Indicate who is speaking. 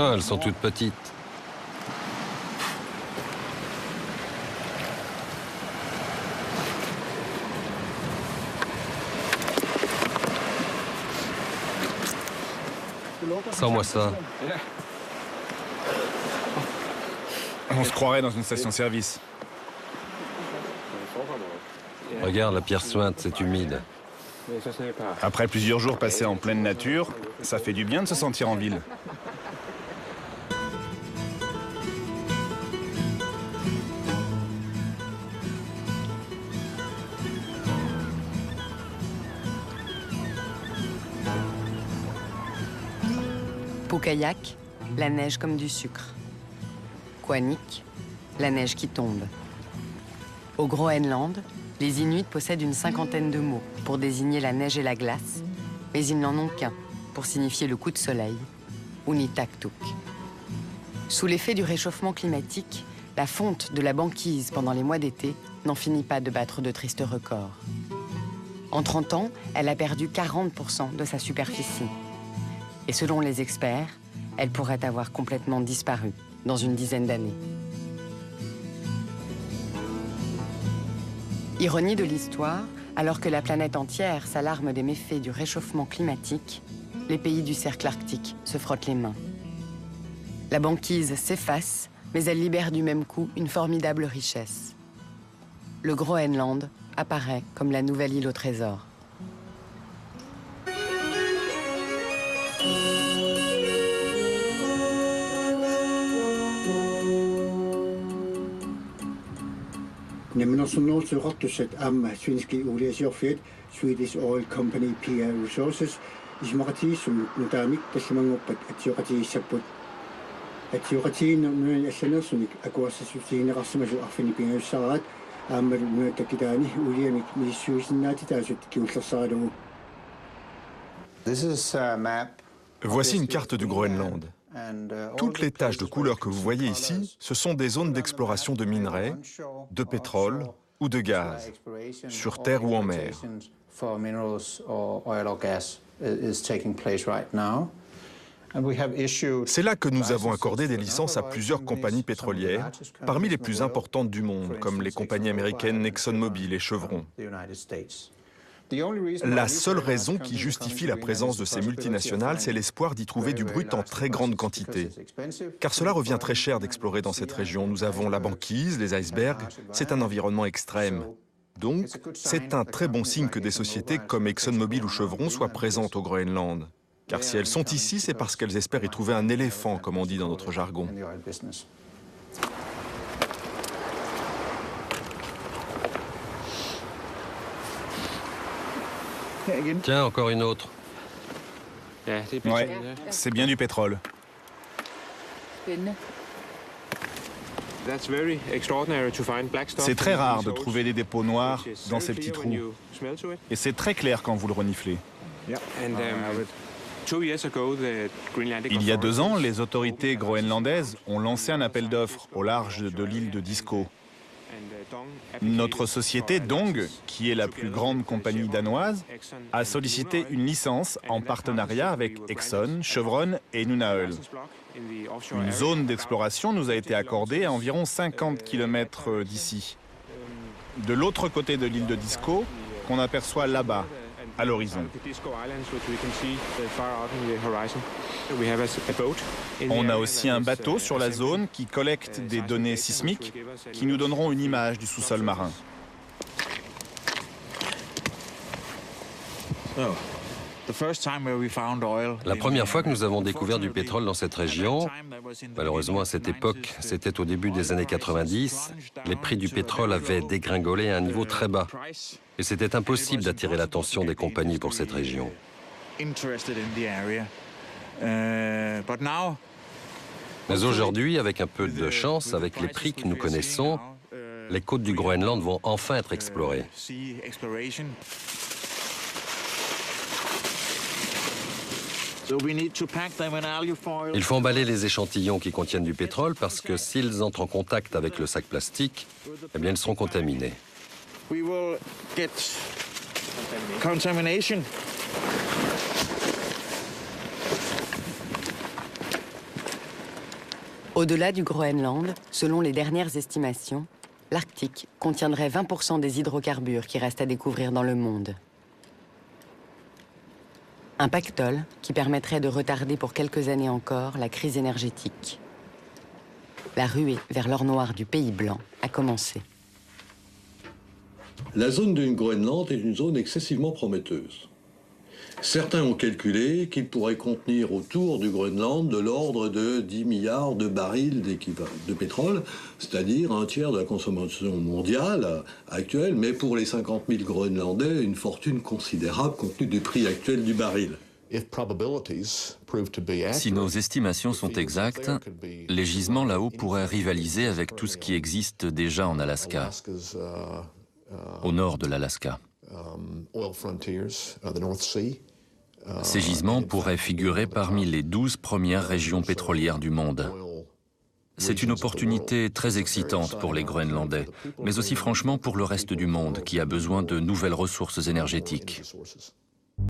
Speaker 1: Ah, elles sont toutes petites. Sors-moi ça.
Speaker 2: On se croirait dans une station-service.
Speaker 1: Regarde, la pierre suinte, c'est humide.
Speaker 2: Après plusieurs jours passés en pleine nature, ça fait du bien de se sentir en ville.
Speaker 3: Pokayak, la neige comme du sucre. Quannik, la neige qui tombe. Au Groenland, les Inuits possèdent une cinquantaine de mots pour désigner la neige et la glace, mais ils n'en ont qu'un pour signifier le coup de soleil, Unitaktuk. Sous l'effet du réchauffement climatique, la fonte de la banquise pendant les mois d'été n'en finit pas de battre de tristes records. En 30 ans, elle a perdu 40% de sa superficie. Et selon les experts, elle pourrait avoir complètement disparu dans une dizaine d'années. Ironie de l'histoire, alors que la planète entière s'alarme des méfaits du réchauffement climatique, les pays du cercle arctique se frottent les mains. La banquise s'efface, mais elle libère du même coup une formidable richesse. Le Groenland apparaît comme la nouvelle île au trésor.
Speaker 4: Swedish Oil Company PA Resources ismaqati nutaamik tassimanguppat atsiuqatiissaput atsiuqatiinnermuni assanersunik akuassasuutiinеqarsimasu arfini pingajussaraat aammalu nuattakitaani uliamik miissuisinnaati taasut kiullersaalugu.
Speaker 5: Voici une carte du Groenland. Toutes les taches de couleur que vous voyez ici, ce sont des zones d'exploration de minerais, de pétrole ou de gaz, sur terre ou en mer. C'est là que nous avons accordé des licences à plusieurs compagnies pétrolières, parmi les plus importantes du monde, comme les compagnies américaines ExxonMobil et Chevron. La seule raison qui justifie la présence de ces multinationales, c'est l'espoir d'y trouver du brut en très grande quantité. Car cela revient très cher d'explorer dans cette région. Nous avons la banquise, les icebergs, c'est un environnement extrême. Donc, c'est un très bon signe que des sociétés comme ExxonMobil ou Chevron soient présentes au Groenland. Car si elles sont ici, c'est parce qu'elles espèrent y trouver un éléphant, comme on dit dans notre jargon.
Speaker 1: Tiens, encore une autre.
Speaker 2: Ouais, c'est bien du pétrole. C'est très rare de trouver des dépôts noirs dans ces petits trous. Et c'est très clair quand vous le reniflez. Il y a 2 ans, les autorités groenlandaises ont lancé un appel d'offres au large de l'île de Disko. Notre société, Dong, qui est la plus grande compagnie danoise, a sollicité une licence en partenariat avec Exxon, Chevron et Nunaöl. Une zone d'exploration nous a été accordée à environ 50 km d'ici, de l'autre côté de l'île de Disko, qu'on aperçoit là-bas, à l'horizon. On a aussi un bateau sur la zone qui collecte des données sismiques qui nous donneront une image du sous-sol marin.
Speaker 1: La première fois que nous avons découvert du pétrole dans cette région, malheureusement à cette époque, c'était au début des années 90, les prix du pétrole avaient dégringolé à un niveau très bas. Et c'était impossible d'attirer l'attention des compagnies pour cette région. Mais aujourd'hui, avec un peu de chance, avec les prix que nous connaissons, les côtes du Groenland vont enfin être explorées. Il faut emballer les échantillons qui contiennent du pétrole parce que s'ils entrent en contact avec le sac plastique, eh bien, ils seront contaminés.
Speaker 3: Au-delà du Groenland, selon les dernières estimations, l'Arctique contiendrait 20% des hydrocarbures qui restent à découvrir dans le monde. Un pactole qui permettrait de retarder pour quelques années encore la crise énergétique. La ruée vers l'or noir du pays blanc a commencé.
Speaker 6: La zone du Groenland est une zone excessivement prometteuse. Certains ont calculé qu'il pourrait contenir autour du Groenland de l'ordre de 10 milliards de barils de pétrole, c'est-à-dire un tiers de la consommation mondiale actuelle, mais pour les 50 000 Groenlandais, une fortune considérable compte tenu du prix actuel du baril.
Speaker 7: Si nos estimations sont exactes, les gisements là-haut pourraient rivaliser avec tout ce qui existe déjà en Alaska, au nord de l'Alaska. Ces gisements pourraient figurer parmi les 12 premières régions pétrolières du monde. C'est une opportunité très excitante pour les Groenlandais, mais aussi franchement pour le reste du monde qui a besoin de nouvelles ressources énergétiques.